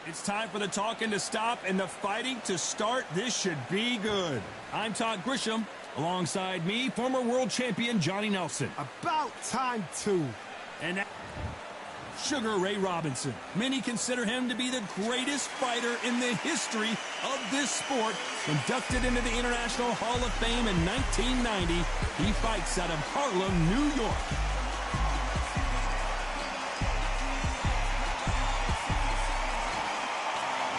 It's time for the talking to stop and the fighting to start. This should be good. I'm Todd Grisham. Alongside me, former world champion Johnny Nelson. About time, too. And now, Sugar Ray Robinson. Many consider him to be the greatest fighter in the history of this sport. Inducted into the International Hall of Fame in 1990, he fights out of Harlem, New York.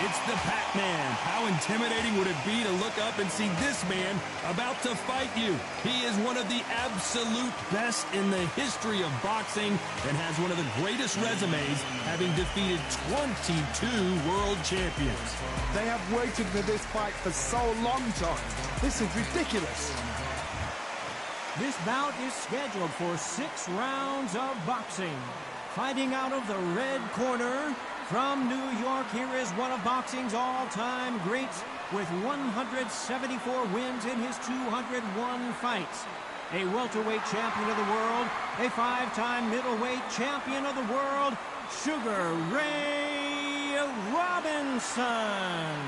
It's the Pac-Man. How intimidating would it be to look up and see this man about to fight you? He is one of the absolute best in the history of boxing and has one of the greatest resumes, having defeated 22 world champions. They have waited for this fight for so long, John. This is ridiculous. This bout is scheduled for 6 rounds of boxing. Fighting out of the red corner, from New York, here is one of boxing's all-time greats with 174 wins in his 201 fights. A welterweight champion of the world, a 5-time middleweight champion of the world, Sugar Ray Robinson.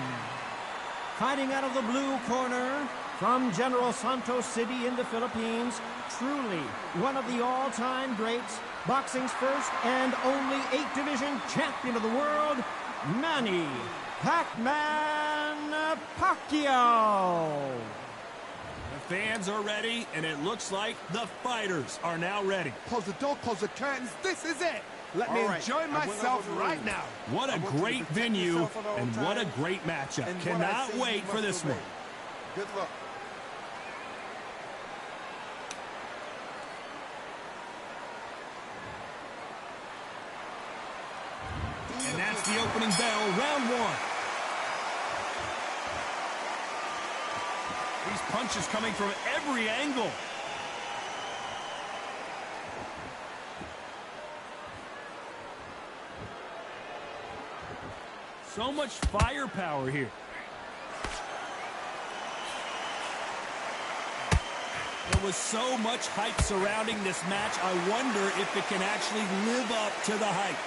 Fighting out of the blue corner, from General Santos City in the Philippines, truly one of the all-time greats, boxing's first and only 8-division champion of the world, Manny Pac-Man Pacquiao. The fans are ready, and it looks like the fighters are now ready. Close the door, close the curtains. This is it. Let me enjoy myself right now. What a great venue, and what a great matchup. Cannot wait for this one. Good luck. And that's the opening bell, round 1. These punches coming from every angle. So much firepower here. There was so much hype surrounding this match. I wonder if it can actually live up to the hype.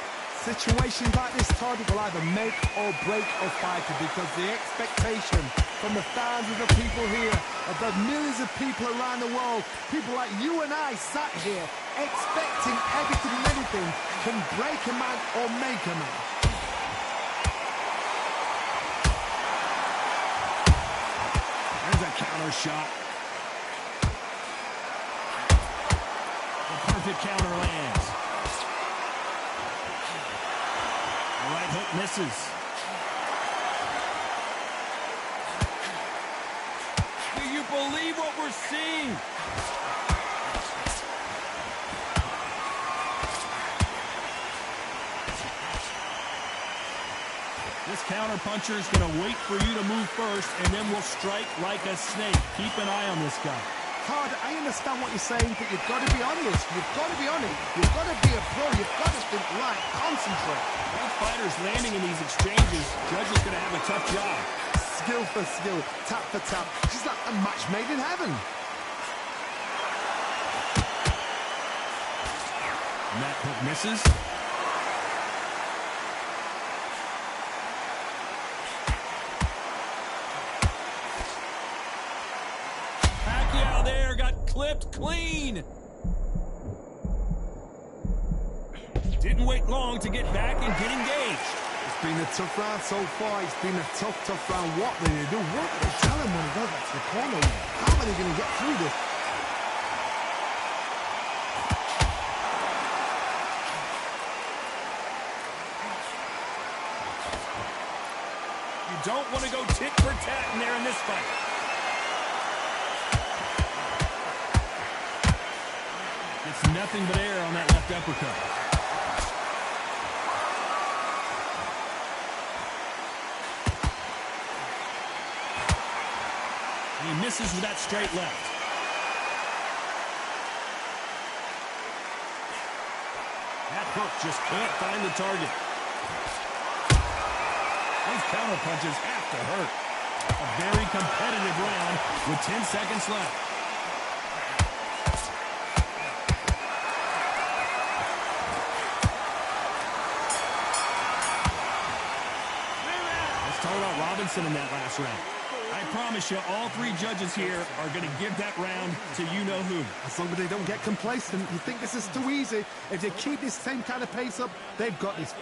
Situations like this, Todd, will either make or break a fighter, because the expectation from the thousands of people here, of the millions of people around the world, people like you and I sat here expecting everything and anything, can break a man or make a man. There's a counter shot. The perfect counter lands. The right hook misses. Do you believe what we're seeing? This counter puncher is going to wait for you to move first, and then will strike like a snake. Keep an eye on this guy. Todd, I understand what you're saying, but you've got to be honest. You've got to be on it. You've got to be a pro. You've got to think right. Concentrate. Both fighters landing in these exchanges. Judge is going to have a tough job. Skill for skill, tap for tap. It's like a match made in heaven. And that hook misses. Pacquiao there got clipped clean. Didn't wait long to get back and get engaged. It's been a tough round so far. It's been a tough round. What do they do? What do they tell him when he goes back to the corner? How are they going to get through this? You don't want to go tit for tat in there in this fight. It's nothing but air on that left uppercut. He misses with that straight left. That hook just can't find the target. Those counter punches have to hurt. A very competitive round with 10 seconds left. Robinson in that last round. I promise you, all three judges here are going to give that round to you-know-who. As long as they don't get complacent, you think this is too easy. If they keep this same kind of pace up, they've got this.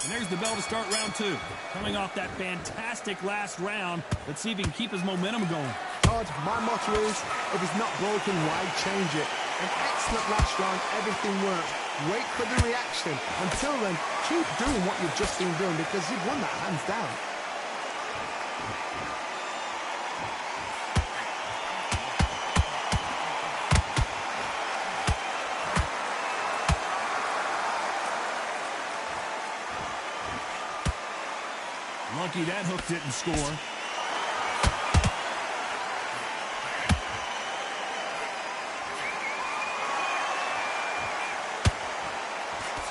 And there's the bell to start round two. Coming off that fantastic last round, let's see if he can keep his momentum going. Todd, my motto is, if it's not broken, why change it? An excellent last round, everything worked. Wait for the reaction. Until then, keep doing what you've just been doing because you've won that hands down. Lucky that hook didn't score.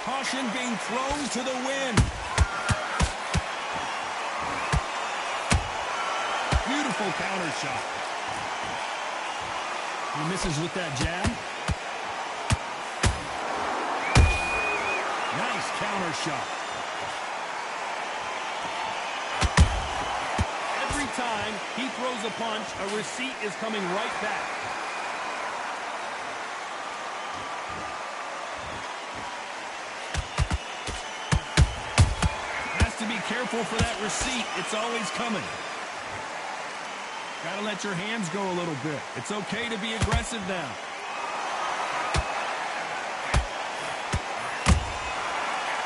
Caution being thrown to the wind. Beautiful counter shot. He misses with that jab. Nice counter shot. Every time he throws a punch, a receipt is coming right back. Careful for that receipt. It's always coming. Gotta let your hands go a little bit. It's okay to be aggressive now.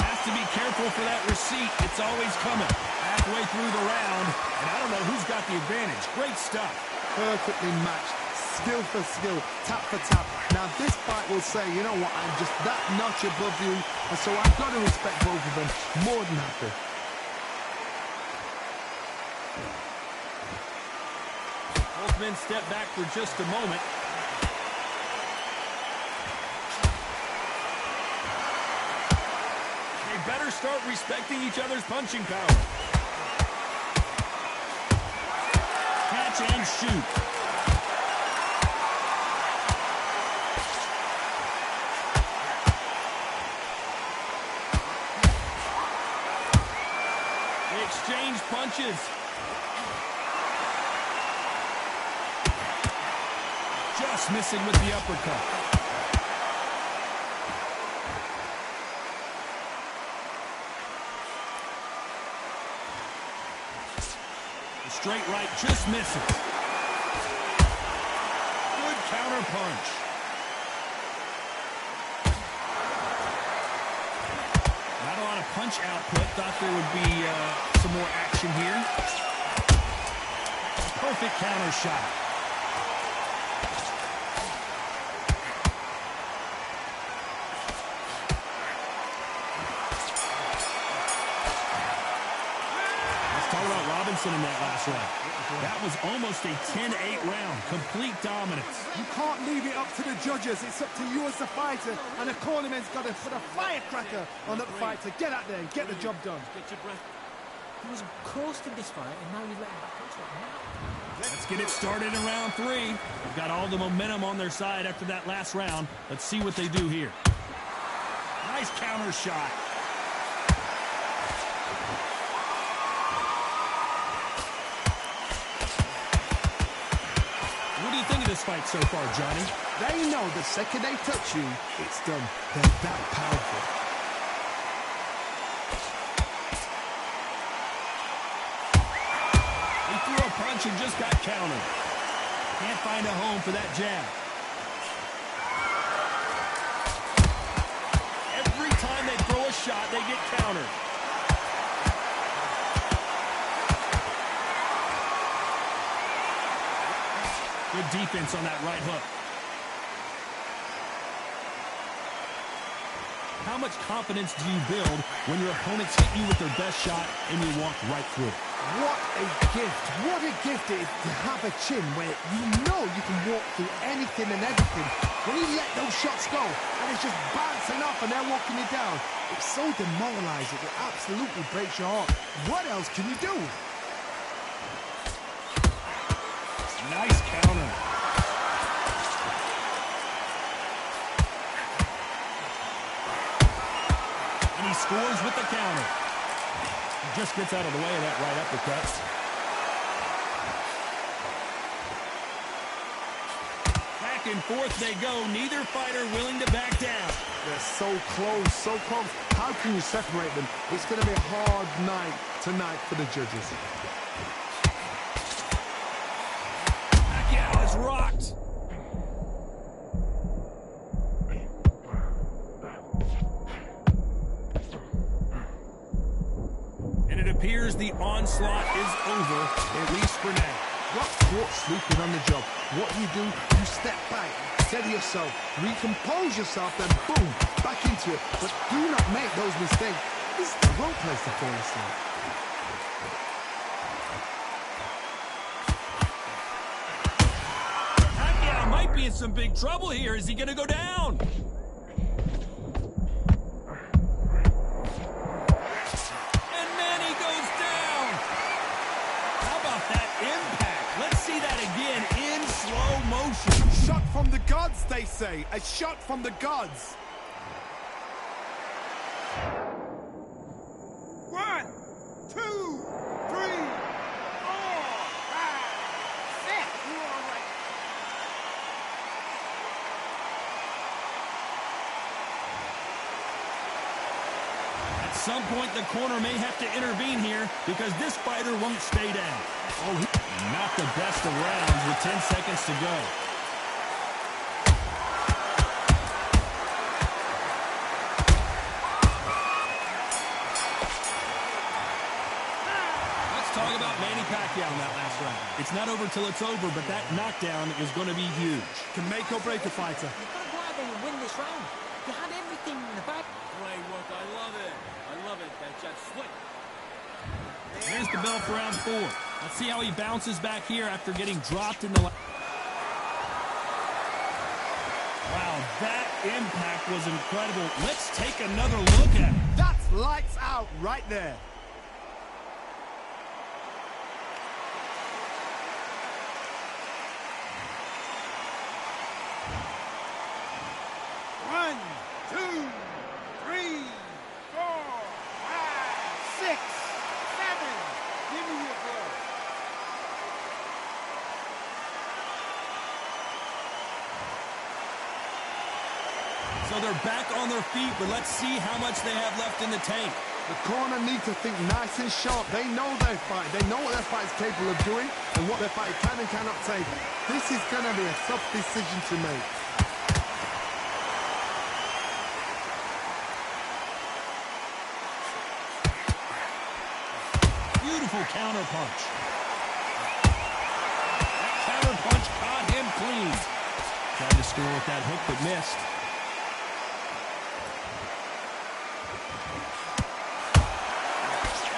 Has to be careful for that receipt. It's always coming. Halfway through the round, and I don't know who's got the advantage. Great stuff. Perfectly matched. Skill for skill. Tap for tap. Now this fight will say, you know what, I'm just that notch above you, and so I've got to respect both of them. More than happy. Both men step back for just a moment. They better start respecting each other's punching power. Catch and shoot. They exchange punches. Just missing with the uppercut. The straight right just misses. Good counter punch. Not a lot of punch output. Thought there would be some more action here. Perfect counter shot. In that last round. That was almost a 10-8 round. Complete dominance. You can't leave it up to the judges. It's up to you as the fighter. And the cornerman's got to put a firecracker on that fighter. Get out there and get the job done. Get your breath. He was close to this fight, and now he's letting back into it. Let's get it started in round three. They've got all the momentum on their side after that last round. Let's see what they do here. Nice counter shot. What do you think of this fight so far, Johnny? They know the second they touch you, it's done. They're that powerful. He threw a punch and just got countered. Can't find a home for that jab. Every time they throw a shot, they get countered. Good defense on that right hook. How much confidence do you build when your opponents hit you with their best shot and you walk right through it? What a gift. What a gift it is to have a chin where you know you can walk through anything and everything. When you let those shots go and it's just bouncing off and they're walking you down, it's so demoralizing. It absolutely breaks your heart. What else can you do? Nice counter. And he scores with the counter. He just gets out of the way of that right uppercut. Back and forth they go. Neither fighter willing to back down. They're so close, so close. How can you separate them? It's going to be a hard night tonight for the judges. Pacquiao is rocked. And it appears the onslaught is over, at least for now. Got caught sleeping on the job. What do? You step back, steady yourself, recompose yourself, then boom, back into it. But do not make those mistakes. This is the wrong place to fall asleep. Pacquiao might be in some big trouble here. Is he going to go down? And then he goes down. How about that impact? Let's see that again in slow motion. Shot from the gods, they say. A shot from the gods. 1, 2, 3, 4, 5, 6. You all right? At some point, the corner may have to intervene here because this fighter won't stay down. Oh, not the best of rounds with 10 seconds to go. Let's talk about Manny Pacquiao in that last round. It's not over till it's over, but that knockdown is going to be huge. Can make or break a fighter. You gotta go out there and win this round. You had everything in the back. Great work. I love it. I love it. That just slick. There's the bell for round 4. Let's see how he bounces back here after getting dropped in the... Wow, that impact was incredible. Let's take another look at it. That's lights out right there. One, two, three, 4, 5, 6, 7. Give me your blow. So they're back on their feet, but let's see how much they have left in the tank. The corner need to think nice and sharp. They know their fight. They know what their fight is capable of doing and what their fight can and cannot take. This is going to be a tough decision to make. Beautiful counter punch. That counter punch caught him clean. Tried to score with that hook, but missed.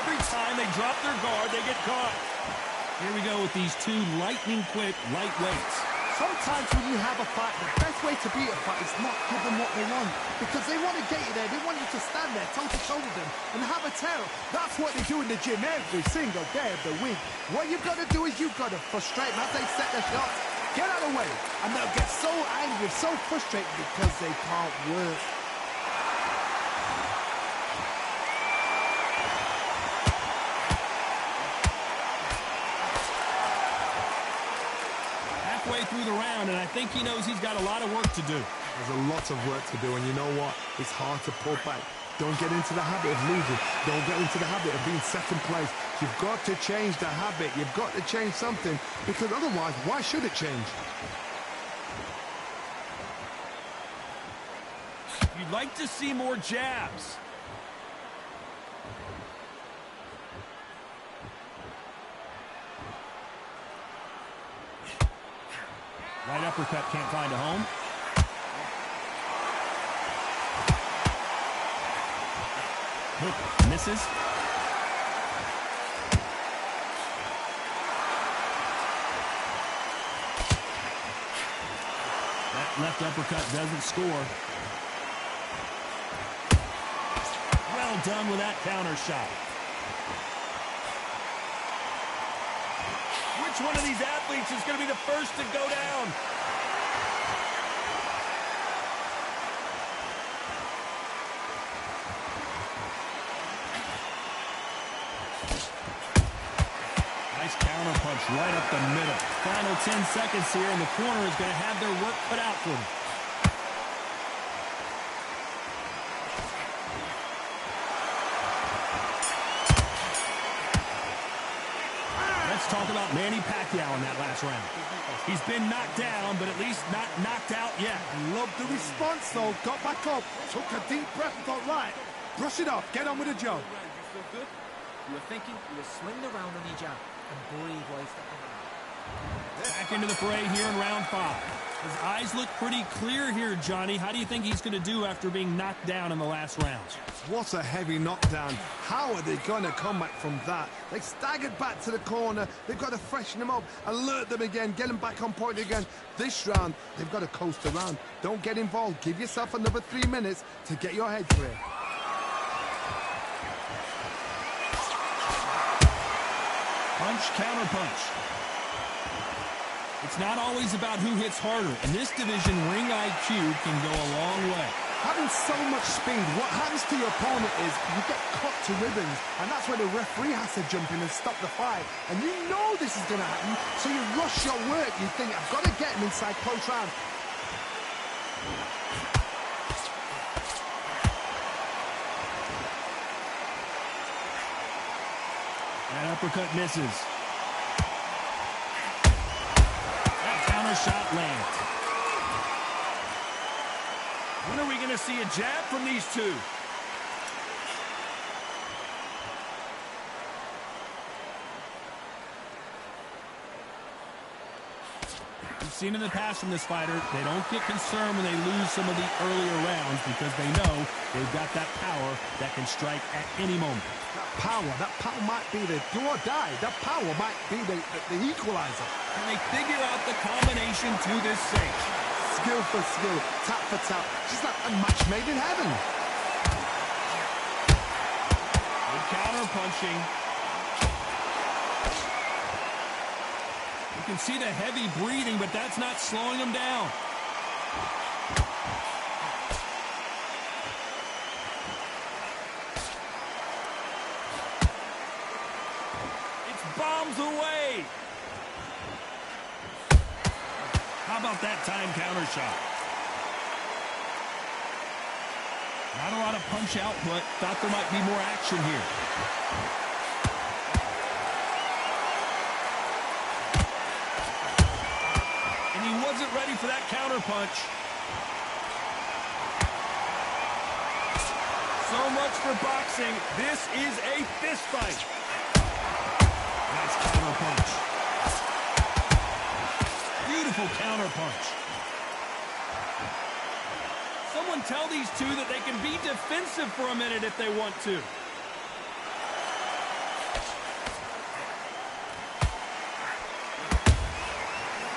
Every time they drop their guard, they get caught. Here we go with these two lightning-quick lightweights. Sometimes when you have a fight, the best way to beat a fight is not give them what they want. Because they want to get you there. They want you to stand there toe-to-toe with them and have a tail. That's what they do in the gym every single day of the week. What you've got to do is you've got to frustrate them as they set their shots. Get out of the way. And they'll get so angry, so frustrated because they can't work. Halfway through the round, and I think he knows he's got a lot of work to do. There's a lot of work to do, and you know what? It's hard to pull back. Don't get into the habit of losing. Don't get into the habit of being second place. You've got to change the habit. You've got to change something, because otherwise, why should it change? You'd like to see more jabs. Right uppercut can't find a home. Hook misses. That left uppercut doesn't score. Well done with that counter shot. Which one of these athletes is going to be the first to go down? punch right up the middle. Final 10 seconds here, and the corner is going to have their work cut out for them. Let's talk about Manny Pacquiao in that last round. He's been knocked down, but at least not knocked out yet. Loved the response, though. Got back up, took a deep breath and thought, right, brush it off, get on with the job. You feel good? You were thinking you were swing the round on your jab and breathe while you step around. Back into the fray here in round 5. His eyes look pretty clear here, Johnny. How do you think he's going to do after being knocked down in the last round? What a heavy knockdown. How are they going to come back from that? They staggered back to the corner. They've got to freshen them up, alert them again, get them back on point again. This round, they've got to coast around. Don't get involved. Give yourself another 3 minutes to get your head clear. Punch, counter punch. It's not always about who hits harder. In this division, ring IQ can go a long way. Having so much speed, what happens to your opponent is you get cut to ribbons, and that's where the referee has to jump in and stop the fight. And you know this is going to happen, so you rush your work. You think, I've got to get him inside close round. That uppercut misses. Shot lands. When are we going to see a jab from these two? We've seen in the past from this fighter, they don't get concerned when they lose some of the earlier rounds because they know they've got that power that can strike at any moment. That power might be the do or die. That power might be the equalizer. And they figure out the combination to this cinch. Skill for skill, tap for tap, just like a match made in heaven. Good counter punching. You can see the heavy breathing, but that's not slowing him down. Bombs away. How about that time counter shot? Not a lot of punch output. Thought there might be more action here. And he wasn't ready for that counter punch. So much for boxing. This is a fist fight. Nice counter punch. Beautiful counter punch. Someone tell these two that they can be defensive for a minute if they want to.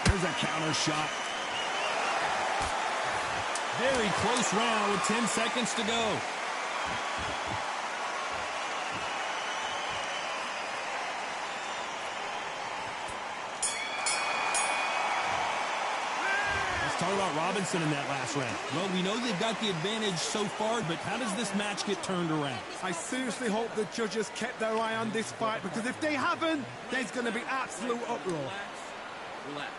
There's a counter shot. Very close round with 10 seconds to go. Talk about Robinson in that last round. Well, we know they've got the advantage so far, but how does this match get turned around? I seriously hope the judges kept their eye on this fight, because if they haven't, there's going to be absolute uproar. Relax.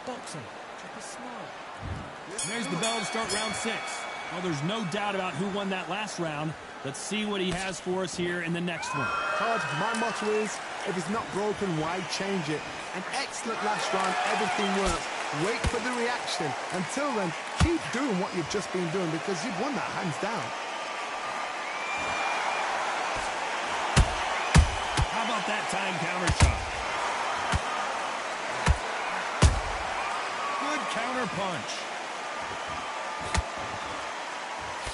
Boxing. Keep it small. There's the bell to start round 6. Well, there's no doubt about who won that last round. Let's see what he has for us here in the next one. Todd, my motto is, if it's not broken, why change it? An excellent last round, everything works. Wait for the reaction. Until then, keep doing what you've just been doing, because you've won that hands down. How about that time counter shot? Good counter punch.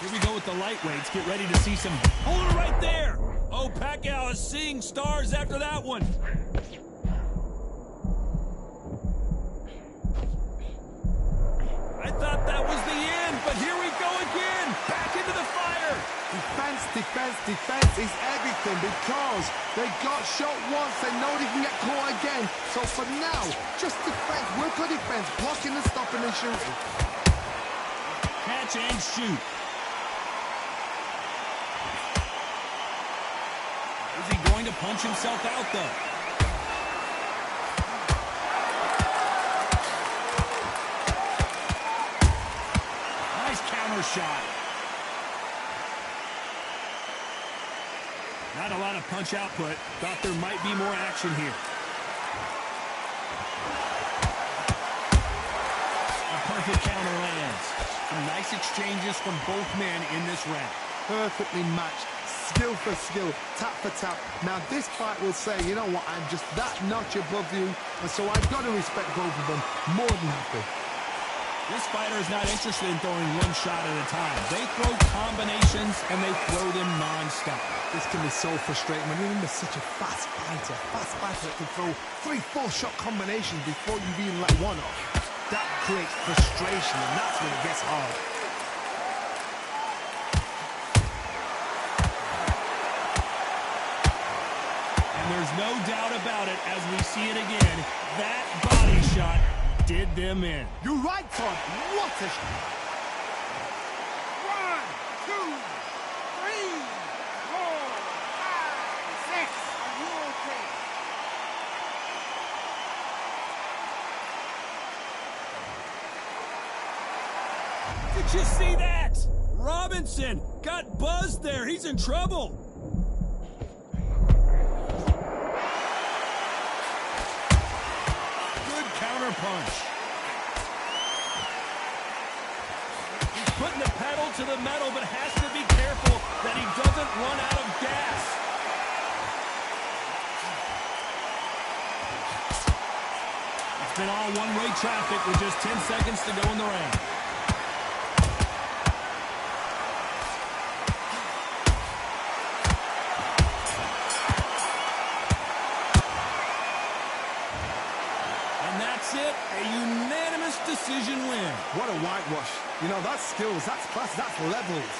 Here we go with the lightweights. Get ready to see some... Hold it right there! Oh, Pacquiao is seeing stars after that one. I thought that was the end, but here we go again. Back into the fire. Defense, defense, defense is everything, because they got shot once. They know they can get caught again. So for now, just defense. Work on defense. Blocking and stopping and shooting. Catch and shoot. Is he going to punch himself out, though? counter shot. Not a lot of punch output. Thought there might be more action here. A perfect counter lands. Some nice exchanges from both men in this round. Perfectly matched. Skill for skill, tap for tap. Now this fight will say, you know what, I'm just that notch above you, and so I've got to respect both of them. More than happy. This fighter is not interested in throwing one shot at a time. They throw combinations, and they throw them non-stop. This can be so frustrating when you're under such a fast fighter that can throw 3-4 shot combinations before you've even let one off. That creates frustration, and that's when it gets hard. There's no doubt about it as we see it again. That body shot did them in. You're right, Todd. What a shot. 1, 2, 3, 4, 5, 6. Are you okay? Did you see that? Robinson got buzzed there. He's in trouble. Punch. He's putting the pedal to the metal, but has to be careful that he doesn't run out of gas. It's been all one-way traffic with just 10 seconds to go in the round. A unanimous decision win. What a whitewash. You know, that's skills, that's class, that's levels.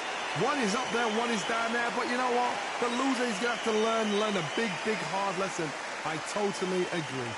One is up there, one is down there, but you know what? The loser is going to have to learn a big, hard lesson. I totally agree.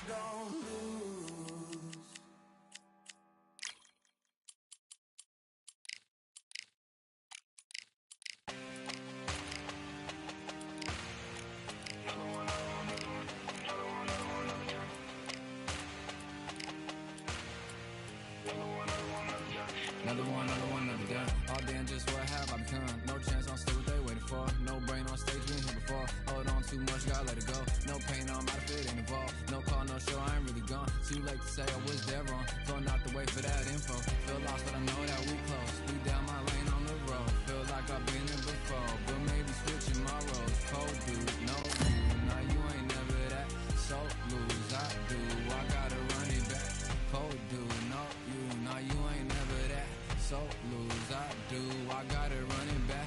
don't lose. Another gun. All damn, just what have I become? No chance, I'm still what they waiting for. No brain on stage, been here before. Hold on too much, gotta let it go. No pain, I'm out of it, ain't involved. No call, no show, I ain't really gone. Too late to say I was there wrong. Throwing out the way for that info. Feel lost, but I know that we close. We down my lane on the road. Feel like I've been here before, but maybe switching my roles. Cold dude, no you. Now you ain't never that. So lose, I do. I gotta run it back. Cold dude, no you. Now you ain't never that. So lose, I do. I gotta run it back.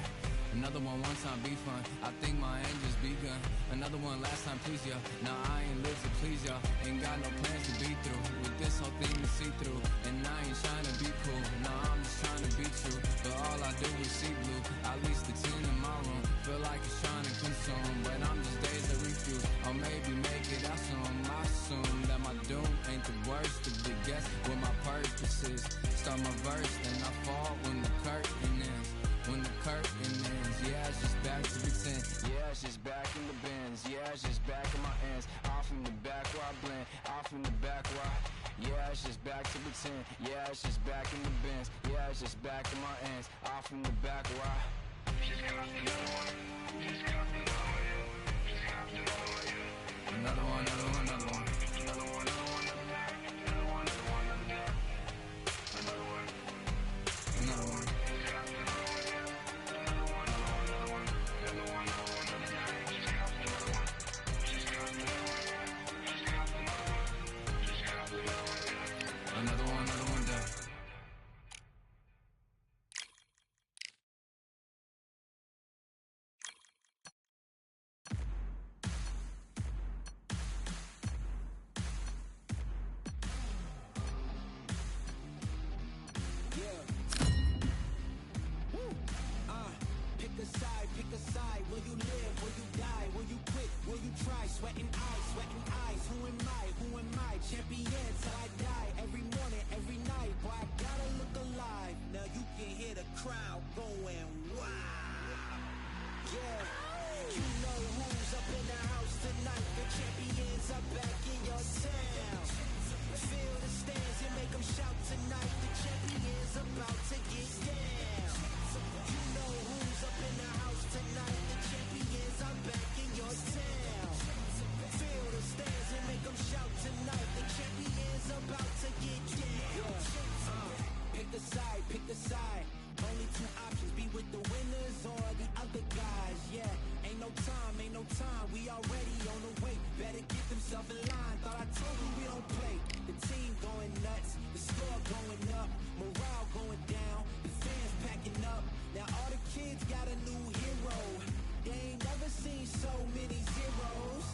Another one time be fun. I think my end just begun. Another one last time please ya. Nah, I ain't live to please ya. Ain't got no plans to be through. With this whole thing to see through. And I ain't trying to be cool. Nah, I'm just trying to be true. But all I do is see blue. At least the 10 in my room. Feel like it's trying to consume. But I'm just days to refuse. Or maybe make it out soon. I assume that my doom ain't the worst of the guess what my purpose is. Start my verse, then I fall when the curtain ends. When the curtain ends, yeah, it's just back to pretend. Yeah, it's just back in the bins. Yeah, it's just back in my ends. Off in the back where I blend. Off in the back where I... Yeah, it's just back to pretend. Yeah, it's just back in the bins. Yeah, it's just back in my ends. Off in the back where I... Just copped another one. Just copped another one. Just copped another one. Another one, another one, another one. Another one, another one, another one. Another one, another one, another one. Another one. Another one. Another one done. Pick a side. Will you live? Will you die? Will you quit? Will you try? Sweating eyes. Who am I? Who am I? Champion till I die. Every morning, every night. Boy, I gotta look alive. Now you can hear the crowd going wow. Yeah. You know who's up in the house tonight. The champions are back in your town. Feel the stands and make them shout tonight. The champions about to get down. You know who's up in the house tonight. The champions are back in your town. Feel the stands and make them shout tonight. The champions about to get down. Pick a side, pick a side. Only two options, be with the winners or the other guys. Yeah, ain't no time, we already on the way. Better get themselves in line, thought I told you we don't play. The team going nuts, the score going up, morale going down, the fans packing up. Now all the kids got a new hero. They ain't never seen so many zeros.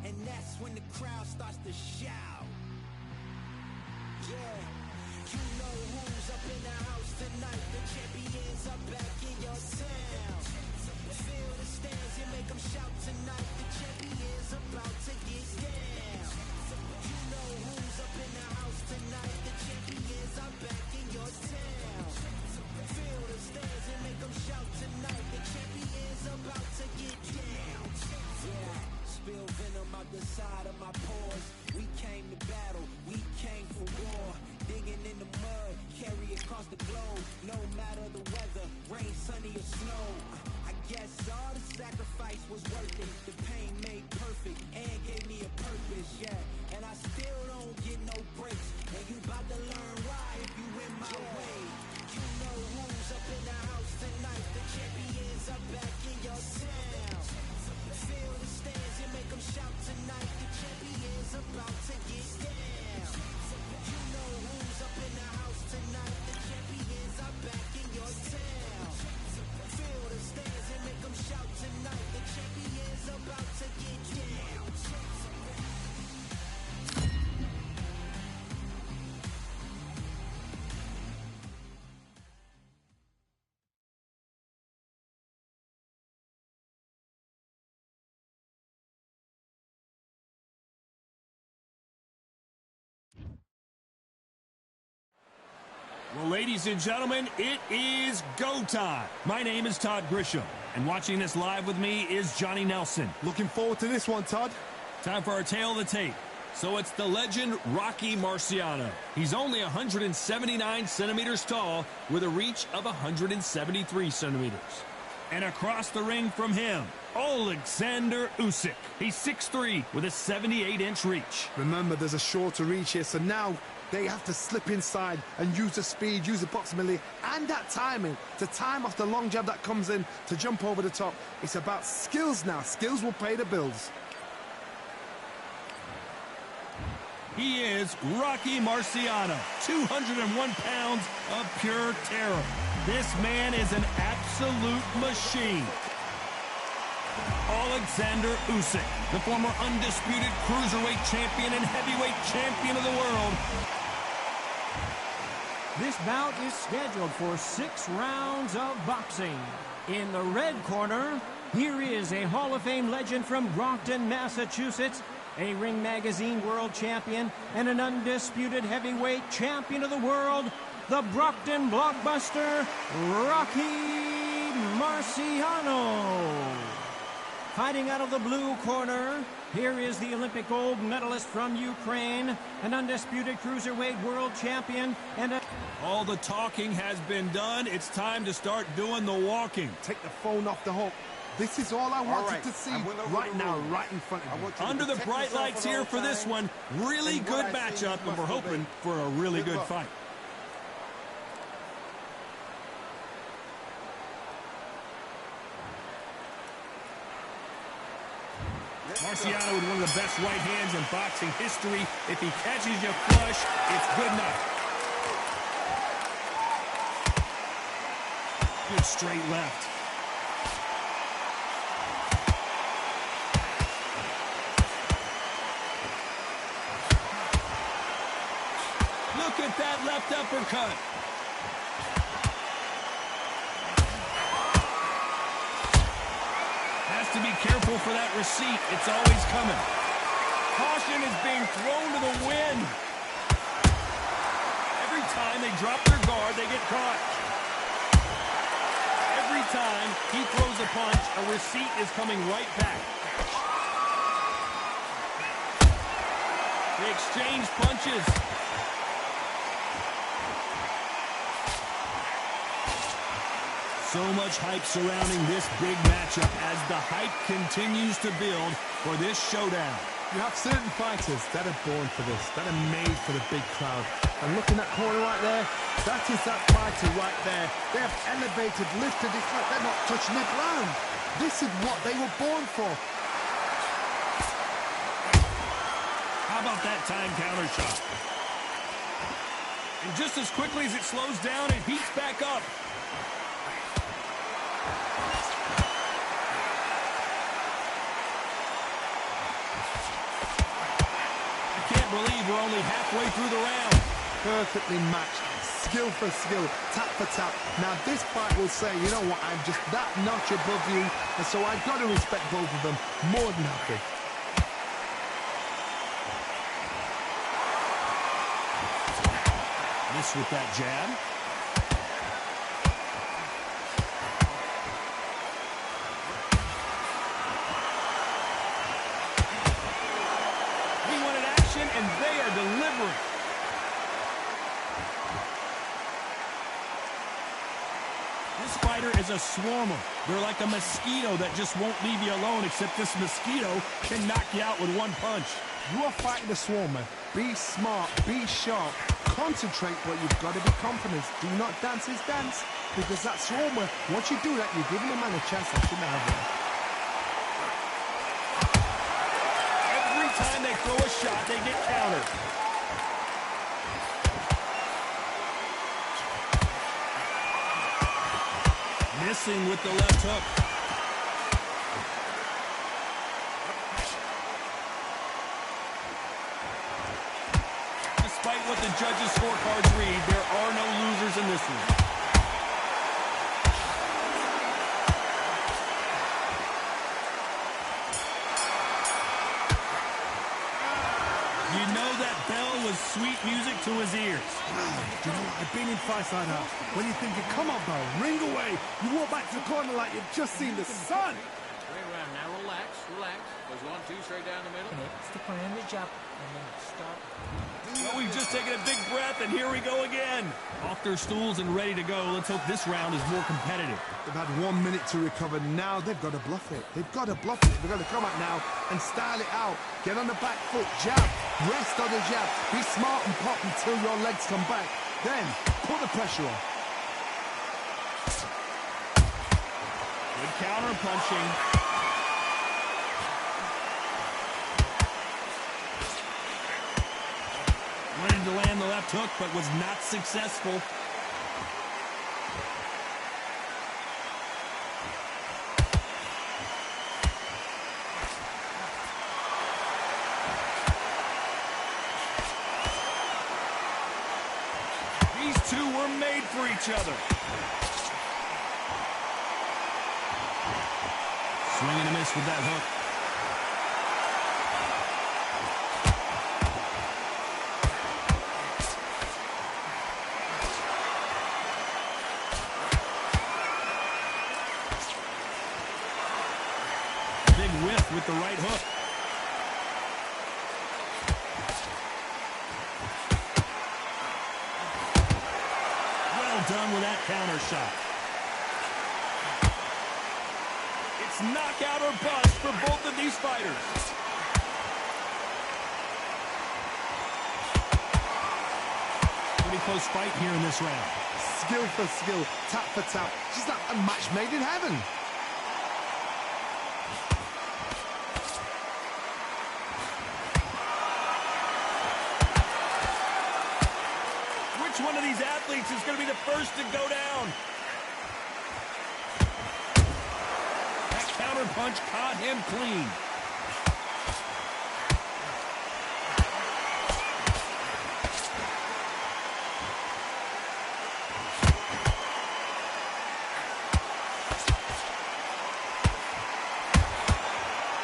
And that's when the crowd starts to shout. Yeah. You know who's up in the house tonight. The champions are back in your town. Feel the stands and make them shout tonight. The champions about to get down. You know who's up in the house tonight. The champions are back in your town. Feel the stands and make them shout tonight. The champions about to get down. Yeah. Spill venom out the side of my pores. We came to battle, we came for war. Digging in the mud, carry across the globe. No matter the weather, rain, sunny or snow. I guess all the sacrifice was worth it. The pain made perfect and Well, ladies and gentlemen, it is go time. My name is Todd Grisham, and watching this live with me is Johnny Nelson. Looking forward to this one, Todd. Time for our tale of the tape. So it's the legend Rocky Marciano. He's only 179 centimeters tall with a reach of 173 centimeters. And across the ring from him, Alexander Usyk. He's 6'3" with a 78-inch reach. Remember, there's a shorter reach here, so now they have to slip inside and use the speed, use the proximity, and that timing to time off the long jab that comes in to jump over the top. It's about skills now. Skills will pay the bills. He is Rocky Marciano, 201 pounds of pure terror. This man is an absolute machine. Alexander Usyk, the former undisputed cruiserweight champion and heavyweight champion of the world. This bout is scheduled for 6 rounds of boxing. In the red corner, here is a Hall of Fame legend from Brockton, Massachusetts, a Ring Magazine world champion, and an undisputed heavyweight champion of the world, the Brockton blockbuster, Rocky Marciano. Fighting out of the blue corner, here is the Olympic gold medalist from Ukraine, an undisputed cruiserweight world champion, and a... All the talking has been done. It's time to start doing the walking. Take the phone off the hook. This is all I wanted to see right now, right in front of you. Under the bright lights here for this one. Really good matchup, and we're hoping for a really good fight. Marciano with one of the best right hands in boxing history. If he catches you flush, it's good enough. Good straight left. Look at that left uppercut. Has to be careful for that receipt. It's always coming. Caution is being thrown to the wind. Every time they drop their guard, they get caught. Every time he throws a punch, a receipt is coming right back. They exchange punches. So much hype surrounding this big matchup as the hype continues to build for this showdown. You have certain fighters that are born for this, that are made for the big crowd. And look in that corner right there, that is that fighter right there. They have elevated, lifted, it's like they're not touching the ground. This is what they were born for. How about that time counter shot? And just as quickly as it slows down, it heats back up. Believe we're only halfway through the round. Perfectly matched, skill for skill, tap for tap. Now this fight will say, you know what, I'm just that notch above you, and so I've got to respect both of them more than happy. Miss with that jab. And they are delivering. This fighter is a swarmer. They're like a mosquito that just won't leave you alone, except this mosquito can knock you out with one punch. You are fighting the swarmer. Be smart, be sharp, concentrate, but you've got to be confident. Do not dance his dance, because that swarmer, once you do that, you're giving the man a chance that shouldn't have one. Time they throw a shot, they get countered. Missing with the left hook. Despite what the judges' scorecards read, there are no losers in this one. You know that bell was sweet music to his ears. Do you know what? I've been in fights like that. When you're thinking, come on, bell, ring away. You walk back to the corner like you've just seen the sun. Way around now. Relax, relax. Goes 1, 2, straight down the middle. Stick my hand in the jab and then start. Well, we've just taken a big breath, and here we go again. Off their stools and ready to go. Let's hope this round is more competitive. They've had 1 minute to recover. Now they've got to bluff it. They've got to bluff it. They've got to come up now and style it out. Get on the back foot, jab, rest on the jab. Be smart and pop until your legs come back. Then put the pressure on. Good counter punching. Wanted to land the left hook, but was not successful. These two were made for each other. Swing and a miss with that hook. Big whiff with the right hook. Well done with that counter shot. It's knockout or bust for both of these fighters. Pretty close fight here in this round. Skill for skill, tap for tap. Just like a match made in heaven. Which one of these athletes is going to be the first to go down? That counter punch caught him clean.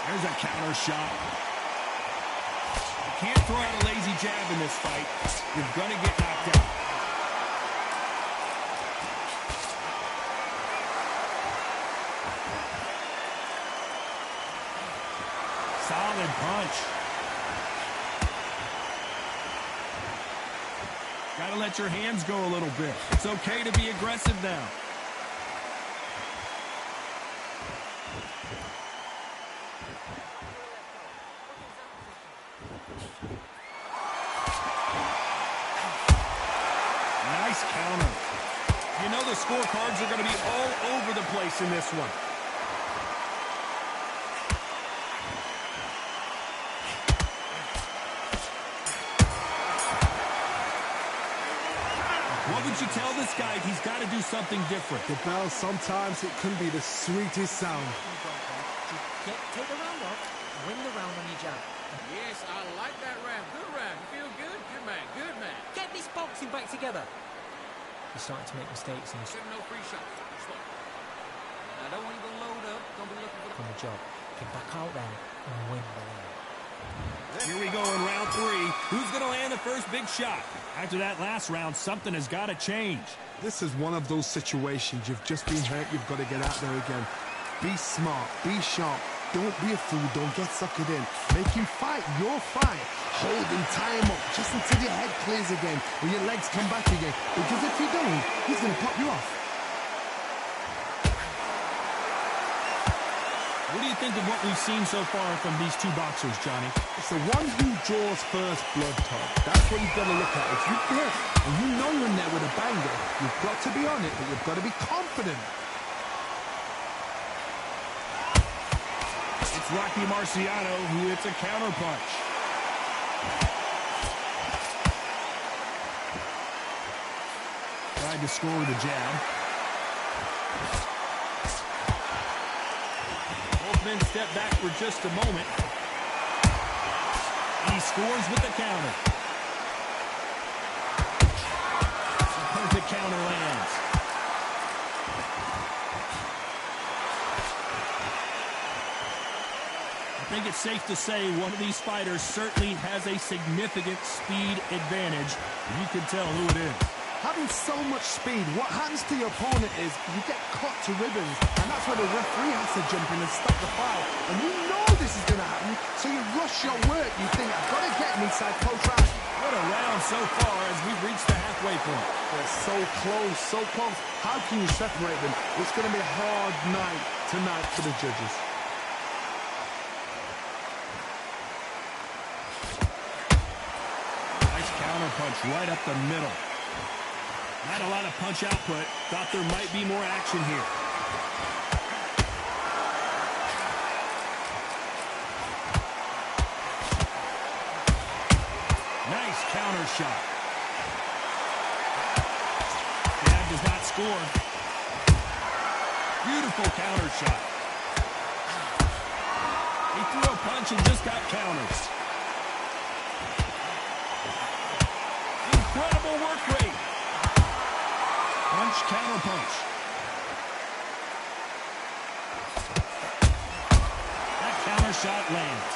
There's a counter shot. You can't throw out a lazy jab in this fight. You're going to get knocked out. Solid punch. Got to let your hands go a little bit. It's okay to be aggressive now. Nice counter. You know the scorecards are going to be all over the place in this one. What would you tell this guy if he's got to do something different? The bell, sometimes it can be the sweetest sound. Take the round off, win the round on your jab. Yes, I like that round. Good round. You feel good? Good man. Good man. Get this boxing back together. You're starting to make mistakes in this Shouldn't no free shots. Slow. Now, don't want you to load up. Don't be looking for on the job. Get back out there and win the round. Here we go in round 3. Who's going to land the first big shot? After that last round, something has got to change. This is one of those situations. You've just been hurt. You've got to get out there again. Be smart. Be sharp. Don't be a fool. Don't get suckered in. Make him fight your fight. Hold him, tie him up, just until your head clears again, or your legs come back again. Because if you don't, he's going to pop you off. What do you think of what we've seen so far from these two boxers, Johnny? It's the one who draws first blood, Todd. That's what you've got to look at. If you're there and you know you're in there with a banger, you've got to be on it, but you've got to be confident. It's Rocky Marciano who hits a counter punch. Tried to score with a jab. Both men step back for just a moment. He scores with the counter. A perfect counter lands. think it's safe to say one of these fighters certainly has a significant speed advantage. You can tell who it is. Having so much speed, what happens to your opponent is you get cut to ribbons, and that's where the referee has to jump in and stop the fight. And you know this is going to happen, so you rush your work. You think, I've got to get him inside close round. What a round so far as we've reached the halfway point. They're so close, so close. How can you separate them? It's going to be a hard night tonight for the judges. Nice counter punch right up the middle. Not a lot of punch output. Thought there might be more action here. Nice counter shot. Jab does not score. Beautiful counter shot. He threw a punch and just got counters. Incredible work rate. Punch, counter punch. That counter shot lands.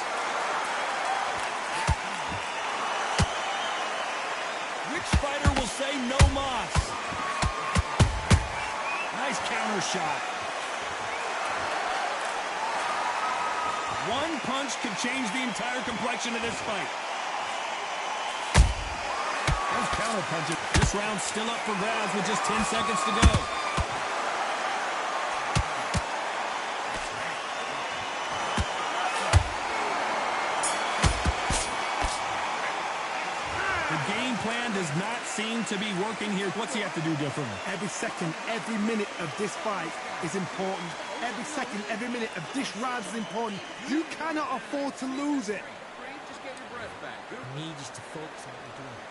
Which fighter will say no mas? Nice counter shot. One punch could change the entire complexion of this fight. Those counter punches. This round's still up for grabs with just 10 seconds to go. The game plan does not seem to be working here. What's he have to do differently? Every second, every minute of this fight is important. Every second, every minute of this round is important. You cannot afford to lose it. Just get your breath back. I need you to focus on what you're doing.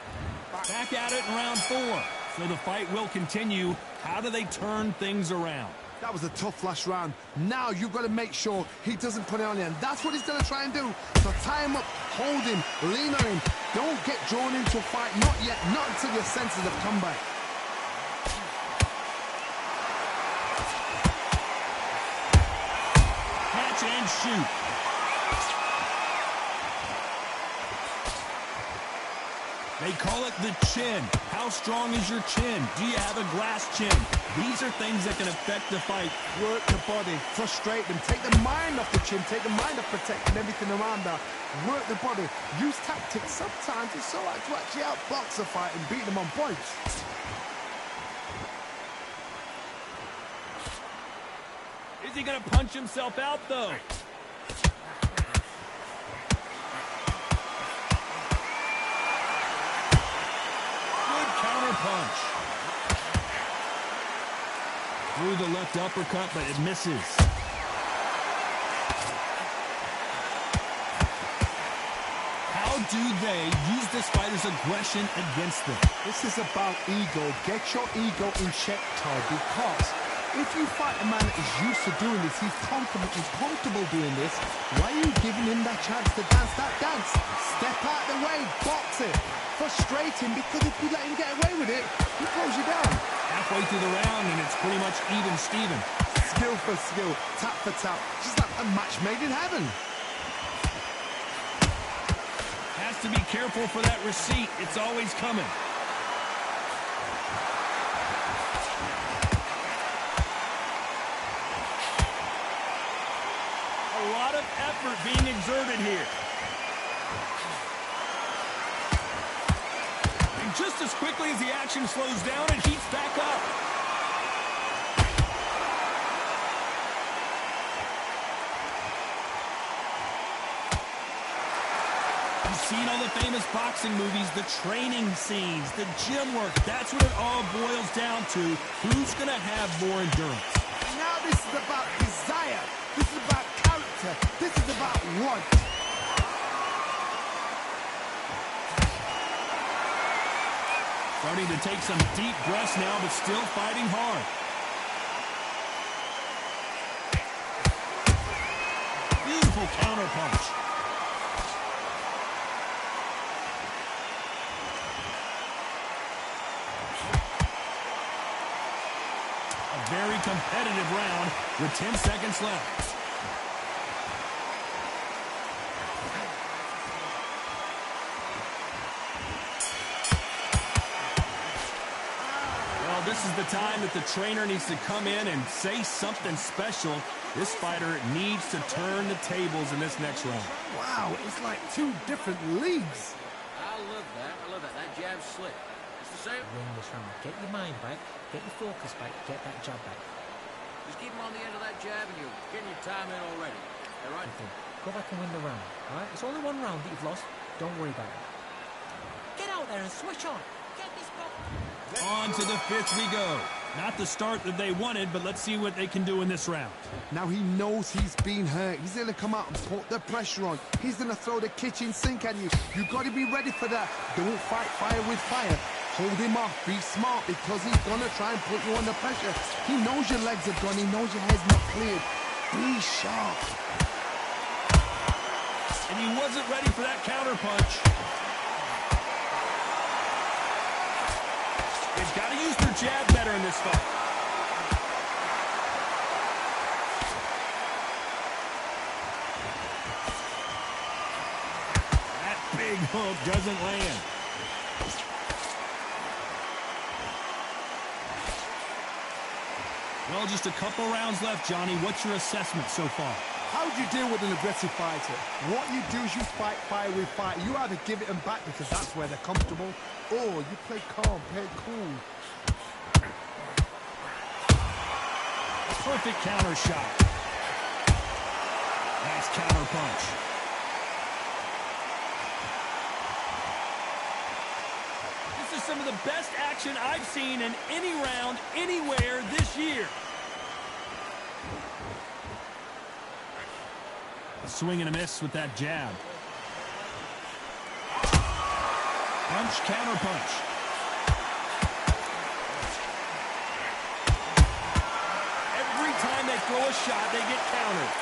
Back at it in round 4. So the fight will continue. How do they turn things around? That was a tough last round. Now you've got to make sure he doesn't put it on you. And that's what he's going to try and do. So tie him up, hold him, lean on him. Don't get drawn into a fight. Not yet. Not until your senses have come back. Catch and shoot. They call it the chin. How strong is your chin? Do you have a glass chin? These are things that can affect the fight. Work the body, frustrate them, take the mind off the chin, take the mind off protecting everything around that. Work the body, use tactics. Sometimes it's so hard to actually outbox a fight and beat them on points. Is he going to punch himself out, though? Punch. Through the left uppercut, but it misses. How do they use this fighter's aggression against them? This is about ego. Get your ego in check, Todd, because if you fight a man that is used to doing this, he's comfortable doing this, why are you giving him that chance to dance that dance? Step out of the way, box it. Frustrate him, because if you let him get away with it, he throws you down. Halfway through the round, and it's pretty much even Steven. Skill for skill, tap for tap, just like a match made in heaven. Has to be careful for that receipt. It's always coming. A lot of effort being exerted here. Just as quickly as the action slows down, it heats back up. You've seen all the famous boxing movies, the training scenes, the gym work. That's what it all boils down to. Who's going to have more endurance? Now this is about desire. This is about character. This is about want. Starting to take some deep breaths now, but still fighting hard. Beautiful counter punch. A very competitive round with 10 seconds left. this is the time that the trainer needs to come in and say something special. This fighter needs to turn the tables in this next round. Wow, it's like two different leagues. I love that. I love that. That jab's slick. It's the same. Win this round. Get your mind back. Get your focus back. Get that jab back. Just keep him on the end of that jab and you're getting your time in already. All right? Go back and win the round. All right? It's only one round that you've lost. Don't worry about it. Get out there and switch on. Get this ball. On to the fifth we go. Not the start that they wanted, but let's see what they can do in this round. Now he knows he's been hurt. He's going to come out and put the pressure on. He's going to throw the kitchen sink at you. You've got to be ready for that. Don't fight fire with fire. Hold him off. Be smart because he's going to try and put you under pressure. He knows your legs are gone. He knows your head's not cleared. Be sharp. And he wasn't ready for that counter punch. They've got to use their jab better in this fight. That big hook doesn't land. Well, just a couple rounds left, Johnny. What's your assessment so far? How do you deal with an aggressive fighter? What you do is you fight fire with fire. You either give it them back because that's where they're comfortable, or you play calm, play cool. Perfect counter shot. Nice counter punch. This is some of the best action I've seen in any round, anywhere this year. A swing and a miss with that jab. Punch, counter punch. Every time they throw a shot, they get countered.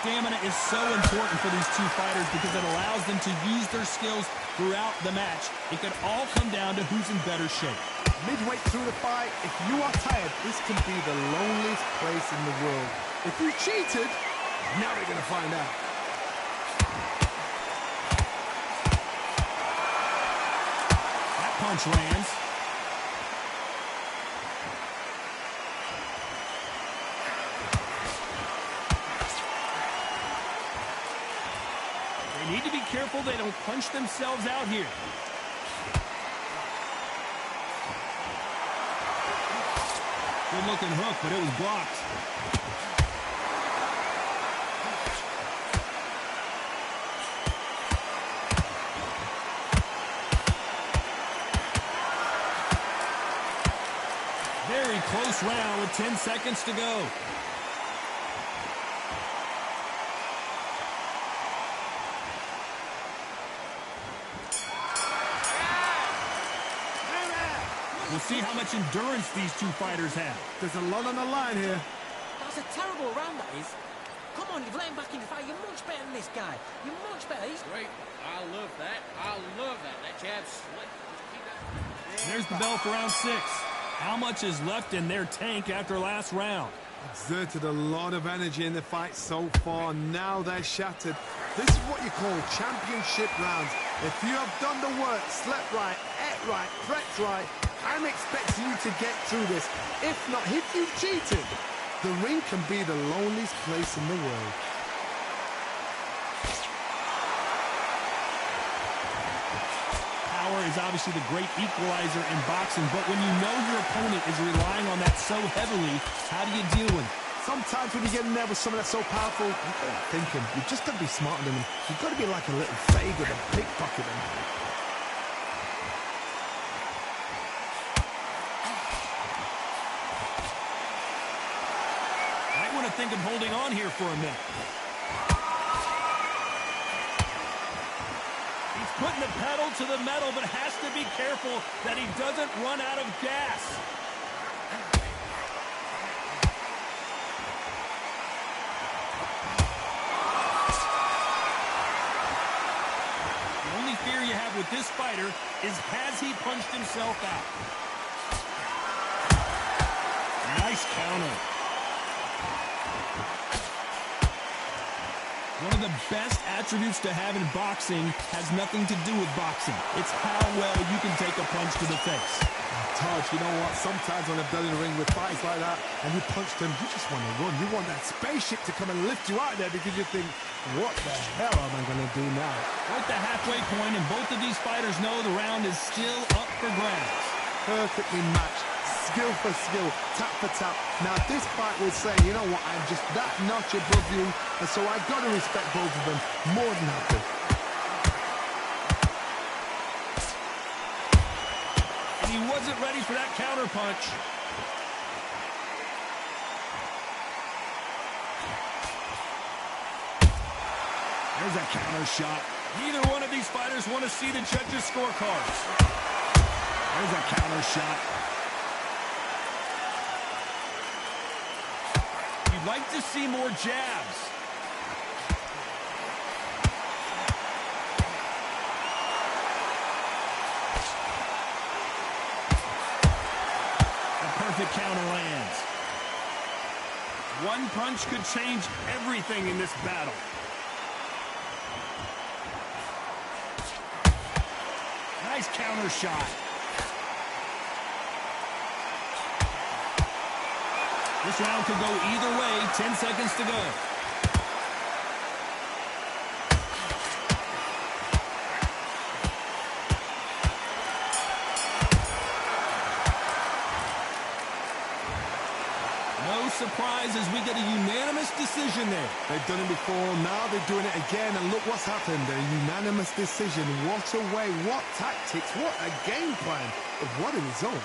Stamina is so important for these two fighters because it allows them to use their skills throughout the match. It could all come down to who's in better shape. Midway through the fight, if you are tired, this can be the loneliest place in the world. If you cheated, now they're going to find out. That punch lands. They need to be careful they don't punch themselves out here. Good-looking hook, but it was blocked. Very close round with 10 seconds to go. We'll see how much endurance these two fighters have. There's a lot on the line here. That was a terrible round, that is. Come on, you've let him back in the fight. You're much better than this guy. You're much better. He's Great. I love that. I love that. That jab's slick. Just keep that. There's the bell for round 6. How much is left in their tank after last round? Exerted a lot of energy in the fight so far. Now they're shattered. This is what you call championship rounds. If you have done the work, slept right, ate right, prepped right, I'm expecting you to get through this. If not, if you've cheated, the ring can be the loneliest place in the world. Power is obviously the great equalizer in boxing, but when you know your opponent is relying on that so heavily, how do you deal with it? Sometimes when you get in there with someone that's so powerful, you've got to think him. You've just got to be smarter than him. You've got to be like a little faggot and pickpocket him. I want to think of holding on here for a minute. He's putting the pedal to the metal, but has to be careful that he doesn't run out of gas. The only fear you have with this fighter is, has he punched himself out? Nice counter. One of the best attributes to have in boxing has nothing to do with boxing. It's how well you can take a punch to the face. Todd, you know what? Sometimes when I've done in the ring with fights like that, and you punch them, you just want to run. You want that spaceship to come and lift you out there because you think, what the hell am I going to do now? We're at the halfway point, and both of these fighters know the round is still up for grabs. Perfectly matched, skill for skill, tap for tap. Now this fight will say, you know what, I'm just that notch above you, and so I've got to respect both of them more than happy. And he wasn't ready for that counter punch. There's a counter shot. Neither one of these fighters want to see the judges' scorecards. There's a counter shot. You'd like to see more jabs. A perfect counter lands. One punch could change everything in this battle. Nice counter shot. This round could go either way. 10 seconds to go. No surprise as we get a unanimous decision there. They've done it before, now they're doing it again, and look what's happened. A unanimous decision. What a way, what tactics, what a game plan. What a result.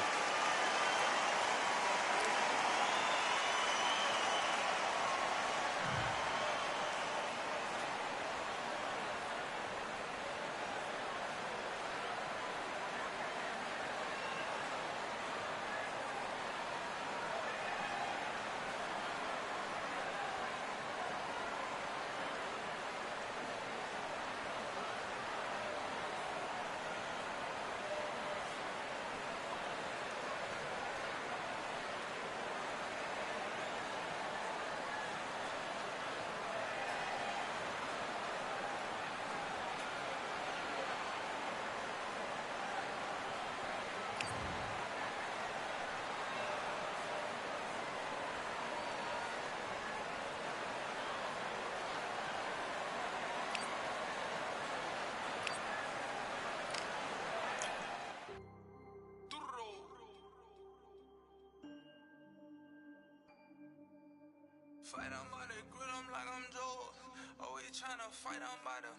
Fight, I'm by the grill, I'm like I'm Joe. Always tryna fight, I'm by the...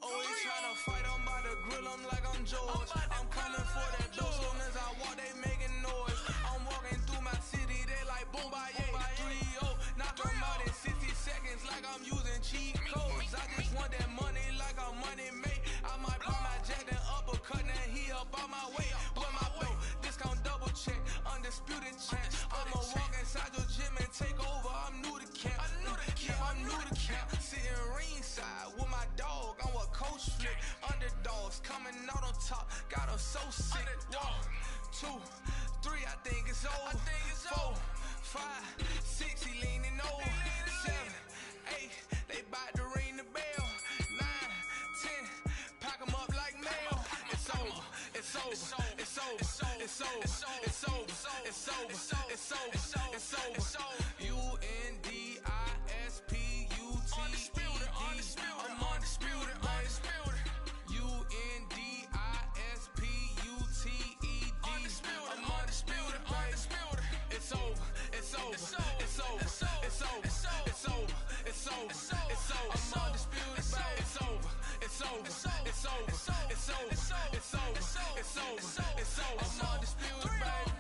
Always tryna fight, I'm by the grill, I'm like I'm George. I'm coming for that dough, soon as I walk, they making noise. I'm walking through my city, they like boom, by 3-0. Knock them out in 60 seconds like I'm using cheat codes. I just want that money like I'm money made. I might pop my jack and uppercut, and he up on my way. With my dough, discount double check, undisputed champ. I'ma walk inside your gym and take over, I'm new to camp. I'm new to camp. Sitting ringside with my dog, I'm what coach flip. Underdogs coming out on top, got them so sick. 1, 2, 3, I think it's over. 4, 5, 6, he leaning over. 7, 8, they bout to ring the bell. 9, 10, pack them up like mail. It's over, it's over, it's over, it's over, it's over, it's over, it's over, it's over, it's over. Undisputed, I'm undisputed, undisputed. Undisputed, I'm undisputed, undisputed. It's over, it's over, it's over, it's over, it's over, it's over, it's over, it's over. I'm undisputed, it's over, it's over, it's over, it's over, it's over, it's over, it's over. I'm undisputed, baby.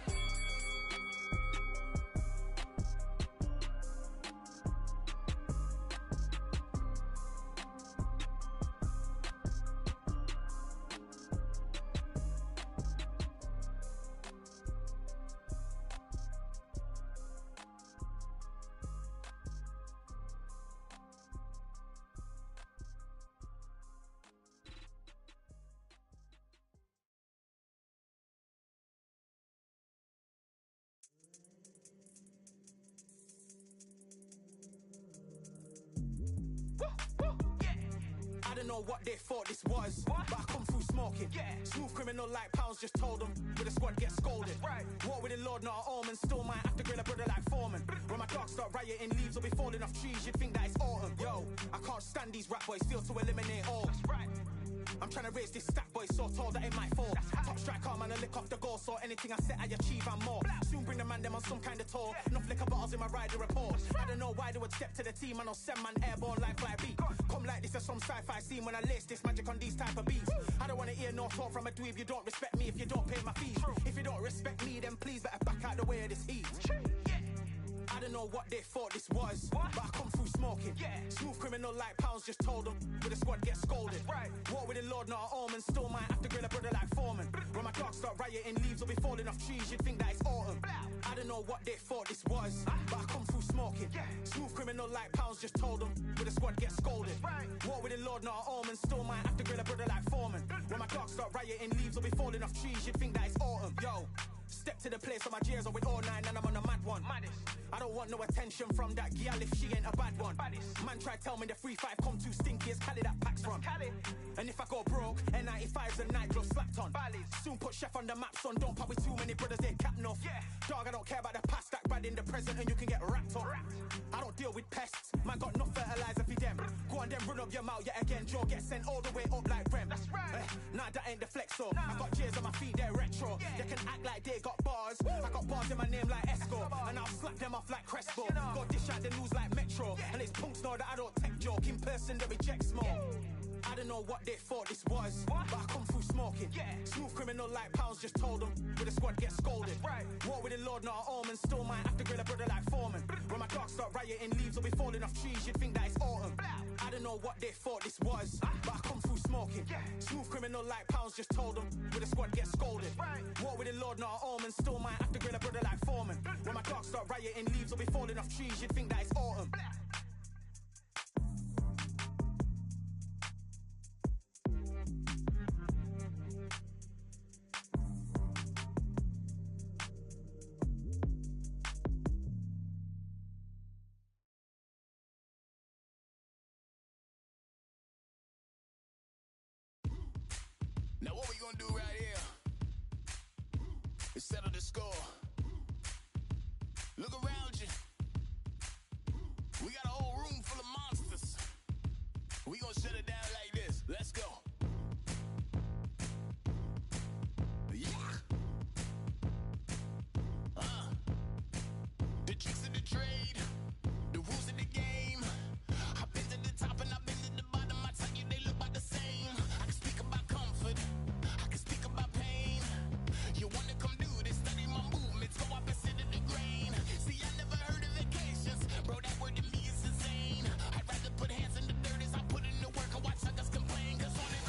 don't know what they thought this was, but I come through smoking. Smooth criminal like pounds, just told them with a squad get scolded. War with the Lord, not an omen. Still might have to grill a brother like Foreman. When my dogs start rioting, leaves will be falling off trees. You'd think that it's autumn. Yo, I can't stand these rap boys, feel to eliminate all. I'm trying to raise this stack, boy, so tall that it might fall. Top striker, man, I lick off the goal, so anything I set, I achieve and more. Soon bring the man them on some kind of tour. Enough liquor bottles in my rider report. I don't know why they would step to the team, and I'll send man airborne like fly beat. Come like this as some sci-fi scene when I lace this magic on these type of beats. I don't want to hear no talk from a dweeb. You don't respect me if you don't pay my fees. If you don't respect me, then please better back out the way of this heat. I don't know what they thought this was, but I come through smoking. Smooth criminal like pounds, just told them with a squad get scolded. War with the Lord, not an omen. Still might have to grill a brother like Foreman. When my dogs start rioting, leaves will be falling off trees. You'd think that it's autumn. I don't know what they thought this was, but I come through smoking. Smooth criminal like pounds, just told them with a squad get scolded. War with the Lord, not an omen. Still might have to grill a brother like Foreman. When my dogs start rioting, leaves will be falling off trees. You'd think that it's autumn. Yo, step to the place on my jeers are with all nine and I'm on a mad one. I don't want no attention from that gal if she ain't a bad one. Man try tell me the 3-5 come too stinky as Cali that packs from. And if I go broke, N95's a nightglow slapped on. Soon put chef on the map, son. Don't pop with too many brothers, they cap enough. Dog, I don't care about the past, that bad in the present and you can get wrapped up. I don't deal with pests, man got no fertilizer for them. Go on then run up your mouth yet again. Joe get sent all the way up like Rem. Nah, that ain't the flex, so I got J's on my feet, they're retro. They can act like they got bars. I got bars in my name like Esco, and I'll slap them off like Crespo. Go dish out the news like Metro, and it's punks know that I don't tech joke. In person, they reject smoke. I don't know what they thought this was, but I come through smoking. Smooth criminal like pounds, just told them with a squad get scolded. War with the Lord, not an omen. Still might have to grill a brother like Foreman. When my dogs start rioting, leaves will be falling off trees. You'd think that it's autumn. I don't know what they thought this was, but I come through smoking. Smooth criminal like pounds, just told them with a squad get scolded. War with the Lord, not an omen. Still might have to grill a brother like Foreman. When my dogs start rioting, leaves will be falling off trees. You'd think that it's autumn. Now what we gonna do right here is settle the score. Look around you. We got a whole room full of monsters. We gonna shut it down like this. Let's go. Yeah. The tricks of the trade, the rules of the game. I've been to the top and I've been to the bottom. I tell you they look about the same. I can speak about comfort, I can speak about pain. You wanna come do this, study my movements, go opposite of the grain. See, I never heard of vacations, bro, that word to me is insane. I'd rather put hands in the dirt as I put in the work and watch suckers complain. Cause on it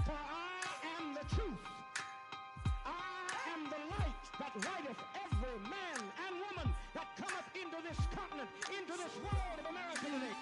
For I am the truth. I am the light that lighteth every man and woman that cometh into this continent, into this world of America today.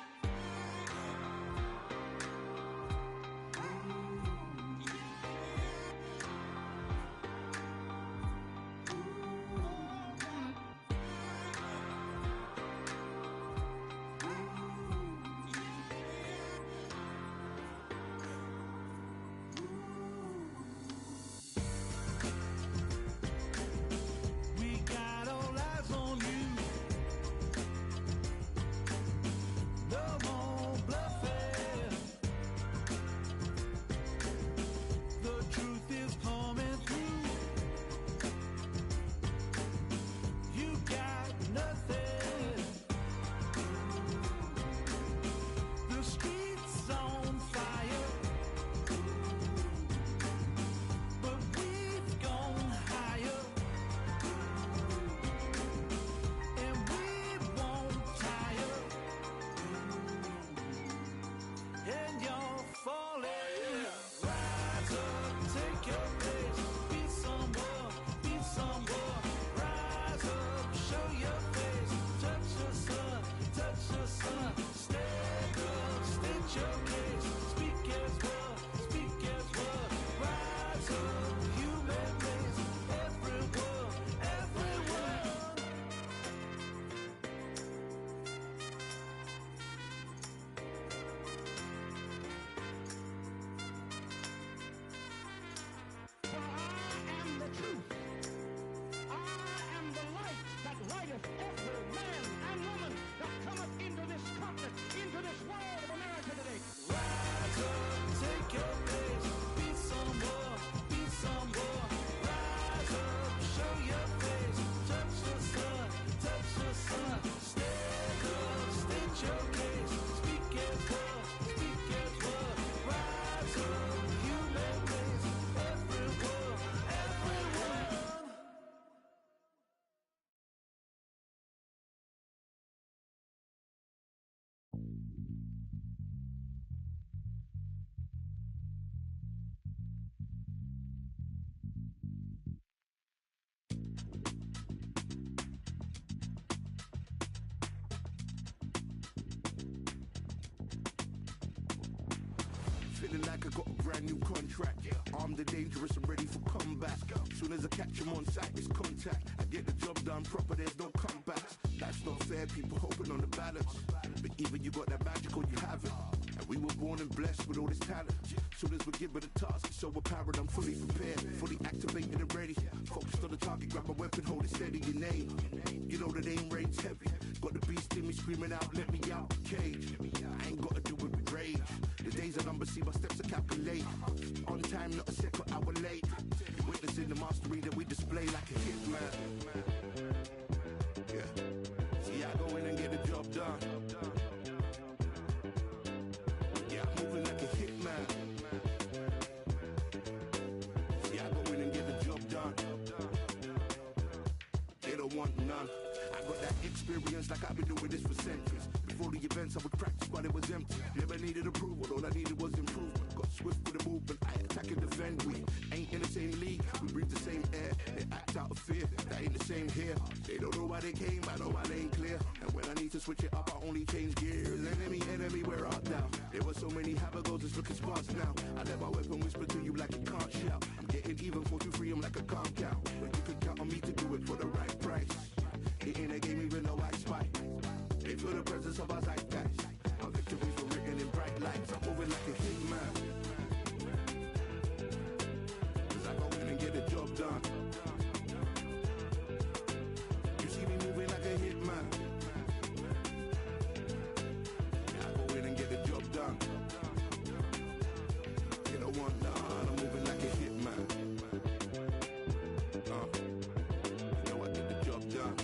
Feeling like I got a brand new contract. Armed and dangerous and ready for comeback. Soon as I catch him on sight, it's contact. I get the job done proper, there's no comebacks. Life's not fair, people hoping on the balance. But either you got that magic or you haven't. And we were born and blessed with all this talent. Soon as we're given a task, it's so apparent, I'm fully prepared. Fully activated and ready. Focused on the target, grab my weapon, hold it steady, your name. You know the name rains heavy. Got the beast in me screaming out, let me out the cage. I ain't gotta do it with rage. The days are numbered, see my steps are calculated. On time, not a second hour late. You're witnessing the mastery that we display like a hitman. Yeah. See, I go in and get the job done. Yeah, I'm moving like a hitman. See, I go in and get the job done. They don't want none. I got that experience like I've been doing this for centuries. Before the events, I would practice while it was empty. Never needed approval, all I needed was improvement. Got swift with the movement, I attack and defend. We ain't in the same league, we breathe the same air. They act out of fear, that ain't the same here. They don't know why they came, I know why they ain't clear. And when I need to switch it up, I only change gears. Enemy, where art thou? There were so many habagos, it's looking sparse now. I let my weapon whisper to you like you can't shout. I'm getting even 4-2-3, I'm like a calm cow. But you can count on me to do it for the right price. It ain't a game even though I spy. They feel the presence of our zeitgeist. Our victories were written in bright lights. I'm moving like a hitman. Cause I go in and get the job done. You see me moving like a hitman. Yeah, I go in and get the job done. They don't want none. I'm moving like a hitman. You know I get the job done.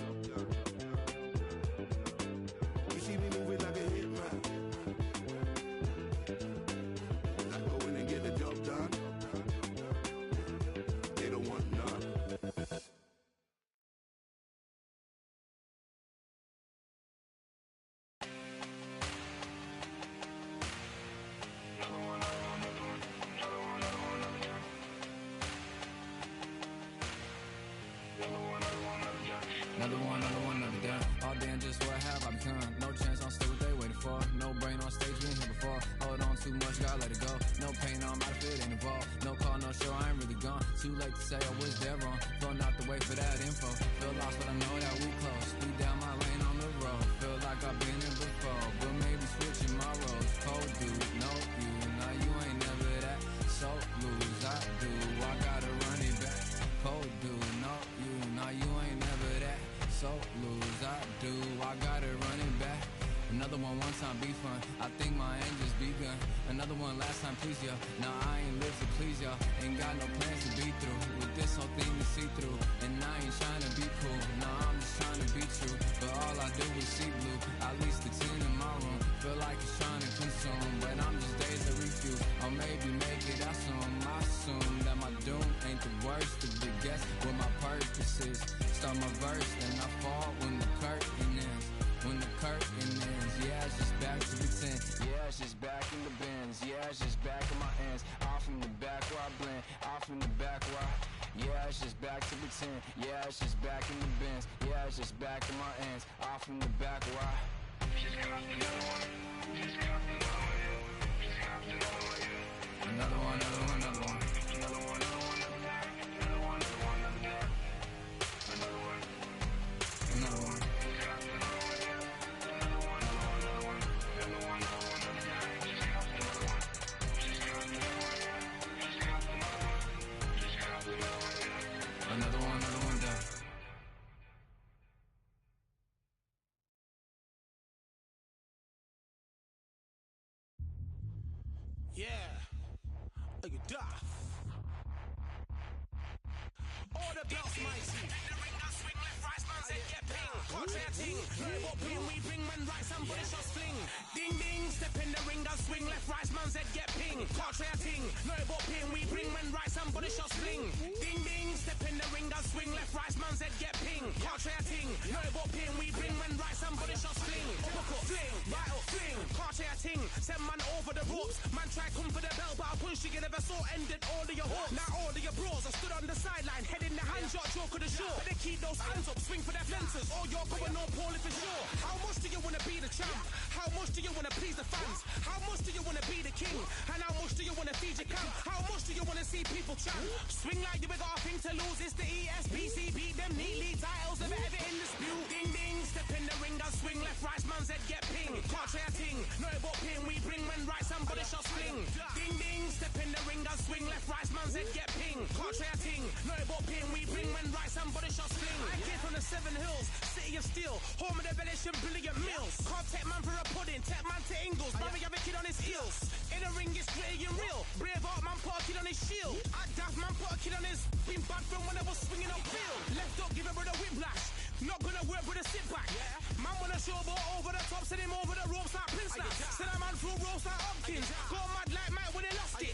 another done. All day and just what have I become? No chance, I'm still what they waiting for. No brain on stage, been here before. Hold on too much, gotta let it go. No pain, I'm out of it, ain't involved. No call, no show, I ain't really gone. Too late to say I was there wrong. Flown out the way for that info. Feel lost, but I know that we close. Speed down my lane on the road. Feel like I've been here before, but maybe switching my roles. Cold dude, no you, now you ain't never that. So lose, I do, I gotta run it back. Cold dude, no you, now you ain't never that. So lose, I do, I gotta run it back. Another one time be fun, I think my aim just begun. Another one last time please ya. Now I ain't live to please y'all. Ain't got no plans to be through with this whole thing to see through. And I ain't trying to be cool, nah I'm just trying to be true. But all I do is see blue, at least the 10 in my room. Feel like it's trying to consume, but I'm just days to refuse. Or maybe make it, I assume that my doom ain't the worst. To be guess what my purpose is. Start my verse, then I fall when the curtain ends. When the curtain ends, yeah, it's just back to pretend. Yeah, it's just back in the bins. Yeah, it's just back in my ends. Off in the back where I blend. Off in the back where I... Yeah, it's just back to pretend. Yeah, it's just back in the bins. Yeah, it's just back in my ends. Off in the back where I... Another one. Yeah, are you daft? All the belts mighty. In the ring, I swing left, right, man's head get ping. Contrary ting, no but ping, we bring man right, somebody shot fling. Ding ding, step in the ring, I swing left, right, man's head get ping. Contrary ting, no but ping, we bring man right, somebody shot fling. Ding ding, step in the ring, I swing left, right, man's head get ping. Contrary ting, no but ping, we bring man right, somebody shot fling. Uppercut, fling, right up, fling. Contrary ting, send man over the ropes. Man try come for the bell, but I punch you never saw ended all of your hopes. Now all of your bros, I stood on the sideline, head in the hand shot, joke of the show. They keep those hands up, swing for their fences. Oh, you're going on poorly for sure. How much do you wanna be the champ? How much do you wanna please the fans? How much do you wanna be the king? And how much do you wanna feed your camp? How much do you wanna see people champ? Swing like you got a thing to lose. It's the ESBC, beat them neatly. Titles never ever in dispute. Ding ding, step in the ring, I swing left, right, man's head get ping. Can't try a ting, no but ping. We bring men right, somebody shot swing. Ding ding, step in the ring, I swing left, right, man's head get ping. Can't try a ting, no but ping. We bring men right, somebody shot swing. I came from the 7 Hills, city of steel, home of the village and brilliant mills. Can't take man for a pudding, take man to Ingles. Barry have a kid on his heels. In the ring, it's gritty and real. Brave art man put a kid on his shield. I daft man put a kid on his. Been bad from when I was swinging on field. Left up, give him with a whiplash. Not gonna work with a sit back. Man wanna show ball over the top, send him over the ropes like Prince Snap. Send a man through ropes like Hopkins. Go mad like Mike when he lost it.